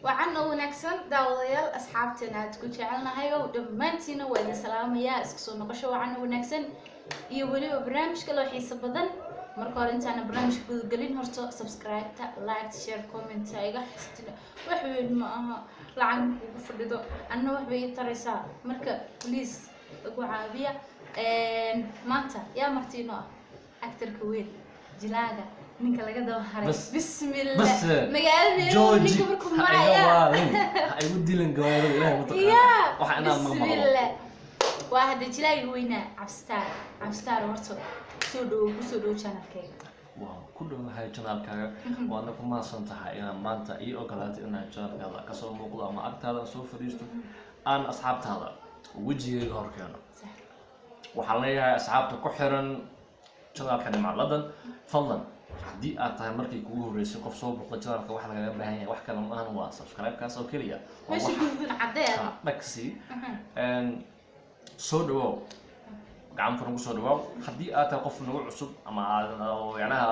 وعنا ونكسن داوديال أصحابتنا تكون شعلنا هاي ودمانتينا وإذا سلام يا اسكسونا قشوا وعنا ونكسن يولي وبرنامج كله حيس بدن مركور انت أنا برنامج قلين هرتو سبسكرايب لايك شير كومنت ايغا حستنا وحوين ما لعن وفردو أنا وحبي ترسا مركا بليز اقو عابية مانتا يا مارتينو أكتر كويل جلاجة ninka laga daba haray bismillah magaalada George ninka markuu maraya ay u dilan gawaarida ilaahay mutaqaana waxa inaan bismillah waa hada jilaay weyna abstar horto soo dhow channelkayga waaw ku dhawahay channelkaaga waana ku maasan tahay inaan maanta ii ogolaatay inaan channelkaaga ka soo muuqdo ama agtaada soo fadhiisto aan asxaabtaada wajigayga hor keeno waxaan leeyahay asxaabta ku xiran channelka Nimcaladan fadlan haddii aad tahay markii kugu horeysay qof soo boqdo channelka waxa laga baahan yahay wax kale ma ahan waa subscribe kaas oo kaliya meesha gudbin cadeed dhaksi soo dhawow gacan furan ku soo dhawow haddii aad tahay qof nagu cusub ama aad yacnaha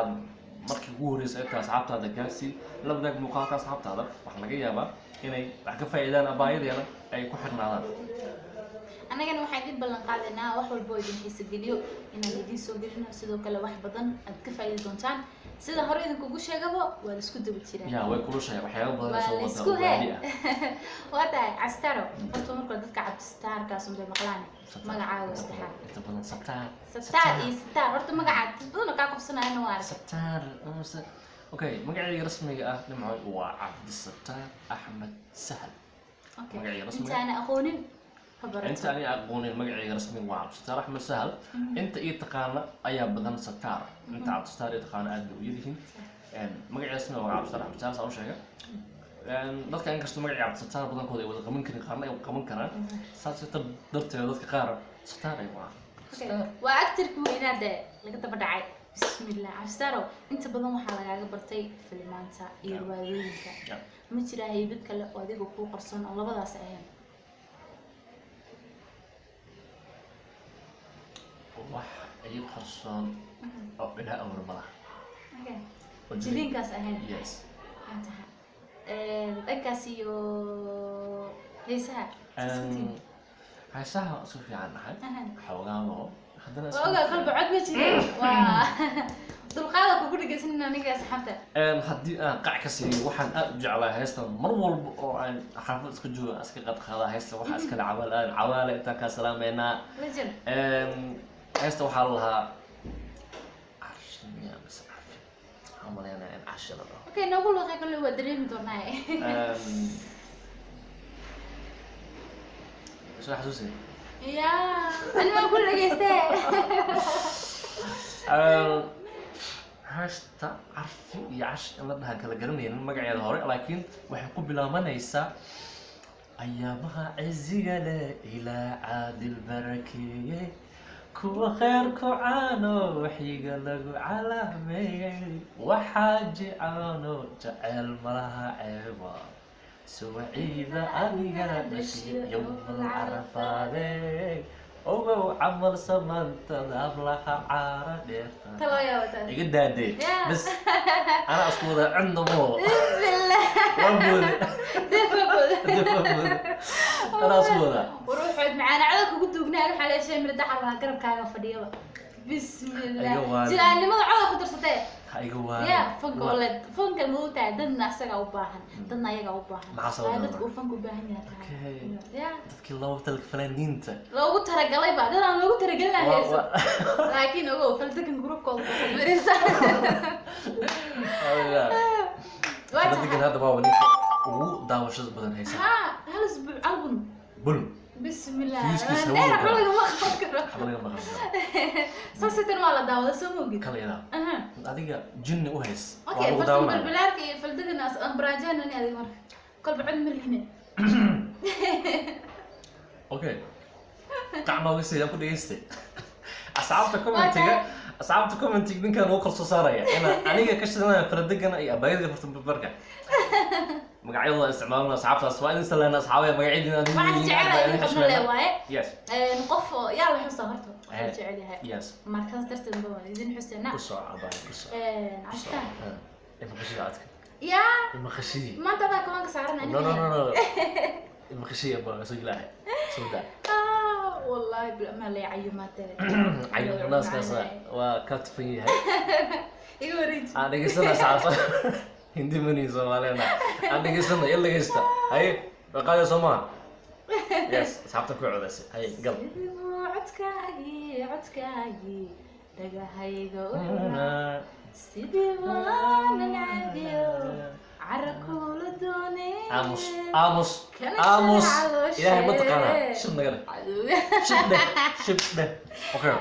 markii kugu horeysay ay tahay asxaabtaada gaarsi la wadaag muuqaalka asxaabtaada waxa laga yaabaa inay wax ka faa'iidaan abaayadeena ay ku xirnaadaan anagana waxaan idin ballan qaadaynaa wax walba oo idin xiiso geliyo inaan idin soo gelino sidoo kale wax badan aad ka faa'iidi doontaan sida hore idinkugu sheegaba waa la isku daba jiraa yaa way kula sheegay waxyaabo badan soo wada isku hee waa tahay castaro horta marka dadka cabstarkaas unbay maqlaan magacaaga saddexaad inta badan sabtaar iyo sabtaar horta magacaad badan ka qabsanayna waa sabtaar okay magacayga rasmiga ah nimco waa Cabdisataar Axmed Sahal magacayga rasmiga inta ana aqoonin انت اني اقوني المقعي رسمي وعب ستار احمد سهل انت اي تقانا ايا بدن ستار انت عبد ستار اي تقانا اد ويدهين مقعي رسمي وعب ستار احمد سهل او شيء dadka in kasto magacii Cabdi Sataar badankooda ay wada qaban karin qaarna ay qaban karaan saas darteed dadka qaar Sataar ay waa actorku weynaade laga daba dhacay bismillah Cabdi inta badan waxa lagaaga bartay filmaanta iyo riwaayooyinka ma jira haybad kale oo adiga ku qarsoon oo labadaas ahayn wax ay qarsoon oo ilaa amar ma laha jilinkaas ahayn yes antaha dadkaas iyo heesaha soo fiican nahay xoogaan oo haddana oga qalbi cod ma jirin waa dulqaada kugu dhigaysan aniga asxaabta haddii aan qac ka siiyo waxaan aad u jeclahay heesta mar walba oo aan xaafad iska joogo iska qad qaada heesta waxa iska cawaale inta ka salaameynaa heesta waxaa lahaa arshiya bas amalena in ashara okay nagu loo qeybin waa dareemi doonaa soo xasuusin ya anima ku dhageystay heesta arfi iyo cash in la dhaha kala garanaynin magaceeda hore laakiin waxay ku bilaabanaysaa ayaamaha ciziga leh ilaa caadil barakeeyey kuwa khayrku caano waxiga lagu calaameeyey waxaa jicaano jaceyl malaha ceeba suwaciida aniga dhashay yowmal carafaadey ogow camal samantada ablaha caara dheerta iga daadee bas anaa isku wada cindamo bismillah wabude anaa isku wada وروحوا معانا على كوكو دوغنا waxa la sheemir dacar waa garabkaaga fadhiyaba bismillah jilaanimada cod ku darsatay iga waa ya fanka muuta dadna asaga u baahan dadna ayaga u baahan dadku uu fanku baahan yahay ya dadkii loo talka fanaaniinta loogu talagalay baa dadaan loogu talagalay laakiin ogow faldakan groupkooda ku maraysa faldakan hadda waa wali ugu daawashada badan haysa hal isbuuc album bul بسم الله أنا حولي ما أخذك حولي ما أخذك ساسيتر ما لا داود سموجي كلا يلا هذيك جن وهيس أوكي فلتم بالبلاد فلتك الناس أمبراجان أنا هذه مرة قلب عند مريحنا أوكي قعمة ويسي يا كودي يستي أصعبتكم أنت من كان وقل صارية أنا كشتنا فردك أنا يا بايد فرتم بالبركة مقعد الله استعمالنا أصحابنا سواء نسألنا أصحابي مقعدين أنا واحد جعله يحب الواي يس نقف يلا حصة هرتو جعلها يس مركز درت النبوة يزين حسنا قصة عبارة قصة عشان إنت بشي عاتك يا المخشية ما انت بقى كمان كسرنا no no no no المخشية بقى سجلها سودا والله ما لي عيمات عين الناس كذا وكاتفية يوريج أنا قصنا ساعة هندي مني سوالنا أنا قصنا يلا قصة هاي بقايا سما يس صاحبتك وعدسي هاي قل عدكاجي دقاهيغا وحنا سيدي وانا نعديو عركول دوني آموس إلهي ما تقانا شوف نقرأ شوف ده أوكي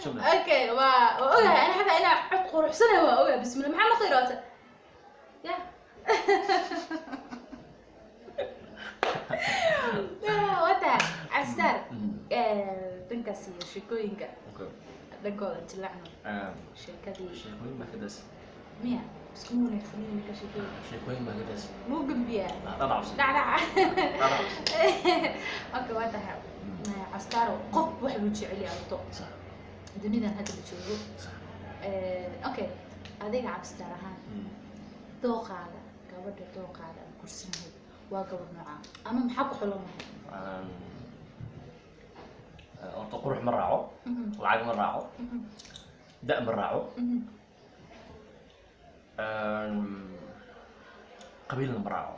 شوف ده اوكي واوغا انا حابه انا عد قروح سنه واوغا بسم الله محمد خيراته يا لا وتا عسار دنكاسي شيكوينكا دنكودا جلعنا شيكادي شيكوين ما كدس ميا سكوني خليني كشيكوين شيكوين ما كدس مو قنبيا لا لا لا اوكي وتا عسكارو قف واحد وجعلي عطو صح dunidan hadda la joogo okay adiga cabstar ahaan dooqaada gabadha dooqaada kursigeed waa gabadh nooca ama maxaa ku xulanahay orto qurux ma raaco lacag ma raaco da ma raaco qabiilna ma raaco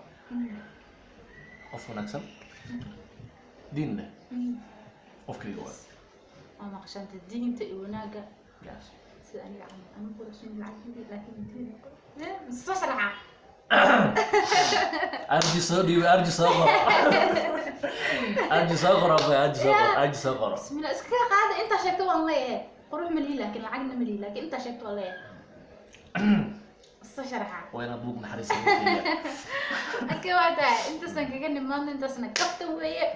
qof wanaagsan diin leh qofkayga waa أنا عشان تديني أنت وناقة yes سألني أنا أقول عشان العجيب لكن تديني مستصرعة أرجي صغر أرجي صغر بسم الله اسكت قاعدة أنت شكت والله إيه قروح ملي لكن العجن ملي لكن أنت شكت والله إيه مستصرعة وين أبوك محرس أكيد واحدة أنت سنكجني ما أنت سنكفت وهي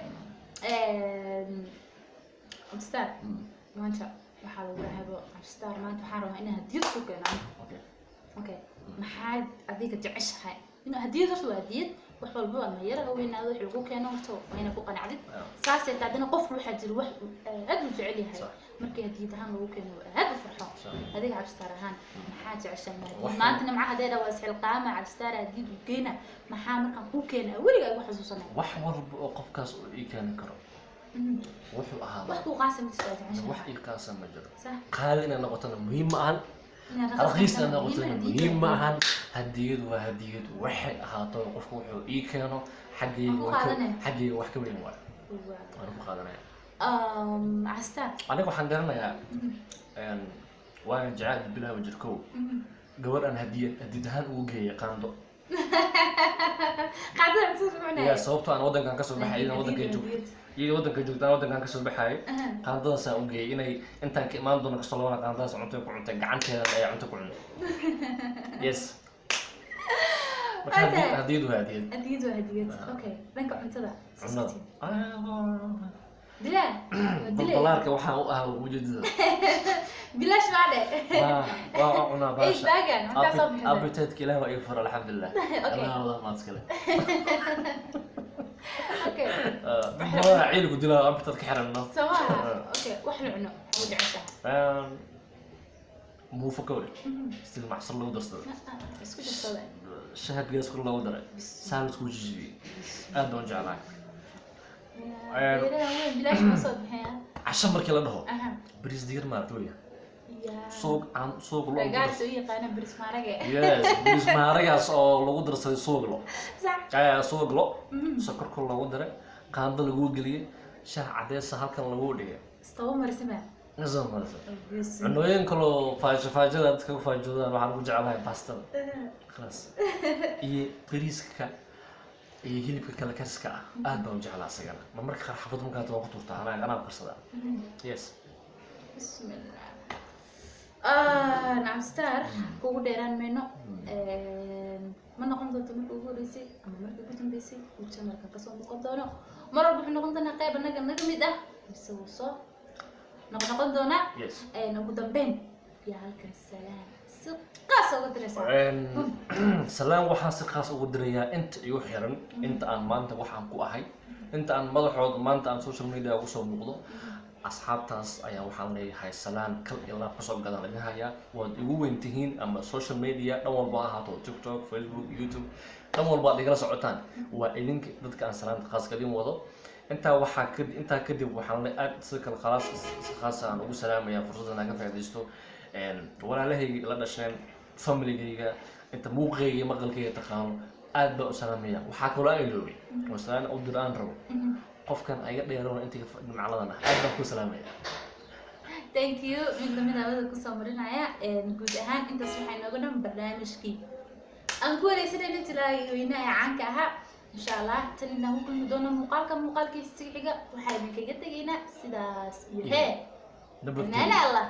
أستاذ ما أنت وحاول ذهب أستاذ ما أنت حارة إنها هديت فوق أنا أوكي ما حد أديك تعيشها إنه هديت وشو هديت وحول بوا ما يرى هو إنه هذا حلقوك أنا وتو وهنا فوق أنا عدد ساسة تعدنا قف واحد الواحد أدل فعلي هاي مركي هديت هان لو كانوا هذا فرحة هذيك عبستار هان ما حد عشان ما أنت مع هذا واسع القامة عبستار هديت وكينا ما حامل كان هو كينا ولي جاي واحد وصلنا وحور قف كاس كان كرو wuxuu ahaa wax ku qaasam tahay wax ii qaasam ma jiro صح qaal inay noqoto muhiim ma ahan halqiis inay noqoto muhiim ma ahan hadiyad waa hadiyad waxay ahaato qofku wuxuu ii keeno xaggayga wax ka weyn waa waan ku qaadanaya عستا aniga waxaan garanayaa waan jecel bilaha wajirkow gabadh aan hadiyad ahaan ugu geeyay qaando qaadada intuu macnaa yaa sababtoo aan wadankan ka soo baxay inaan wadanka joogto iyo wadanka joogtaan wadankan ka soo baxay qaandadaas aan u geeyay inay intaan ka imaan doono kasoo labana qaandadaas cunto ku cuntay gacanteeda ay cunto ku cuntay yes hadiyad okay dhanka cuntada cunada دلال بلارك waxaa u ah wujudada bilash baade waa una baasha ايش باقي انت صبح ابيتك له ويفر الحمد لله الله والله ما تسكله اوكي ما عيل قد له ابيتك حرمنا سواها اوكي وحنا عنو ودعتها مو فكوري استل معصر لو دستر اسكت الصلاة شهد قيس كل لو دري سالت وجهي ادون جعلك بلاش ما صبحها عشان markii la dhaho bariis diir maartooya suuq loo gaar soo yaqaan bariis maarage yes bariis maaragaas oo lagu darsaday suuq lo sax suuq lo sokor kul lagu daray qaando lagu geliyay shaah cadeys halkan lagu dhigay istawa marsima nasoo marsa cunooyin kale faajada dadka ku faajadaan waxaan ugu jecelahay pastada خلاص iyo bariiska iyo hilibka kala karska aad baan u jeclaa asagana ma marka qaar xafad markaa toon ku turtaa anaa qarsada yes bismillah نعم ستار كوجو ديران منو ما نقوم ضد مرة كوجو ريسي أما مرة كوجو ريسي وش مرة كسر مقدونو مرة بروح نقوم ضد نقيب نجم ده بس وصا نقوم ضدنا نقوم ضمن يا هلك السلام سقاس ودرسة سلام وحنا سقاس ودريا أنت يوحيرن أنت أن ما أنت وحنا قوهاي أنت أن ماذا حوض ما أنت أن سوشيال ميديا وصل مقضو asxaabtaas ayaa waxaan leeyahay salaan kal ilaa kusoo gadan idin hayaa waad igu weyn tihiin ama social media dhan walba ha ahaato TikTok, Facebook, YouTube dhan walba aad igala socotaan waa idinka dadka aan salaanta khaaska idin wado intaa kadib waxaan le aad si kale khaas aan ugu salaamayaa fursaddan aan ka faa'iidaysto walaalahayga la dhasheen familygayga inta muuqayga iyo maqalkayga taqaano aad baan u salaamaya waxaa kaloo aan iloobay oo salaan u dir aan rabo qofkan ayaga dheeroona intii macaladan ah aad baan ku salaamaya thank you mid lamid ah ku soo marinaya guud ahaan intaas waxay nooga dhan barnaamijkii aan ku wareysanayna tilaaga weynaha caanka ahaa insha Allah tan inaan ku kulmi doono muuqaalkiisa xiga waxaan idinkaga tegaynaa sidaas iyo hee nabadgelyo Allah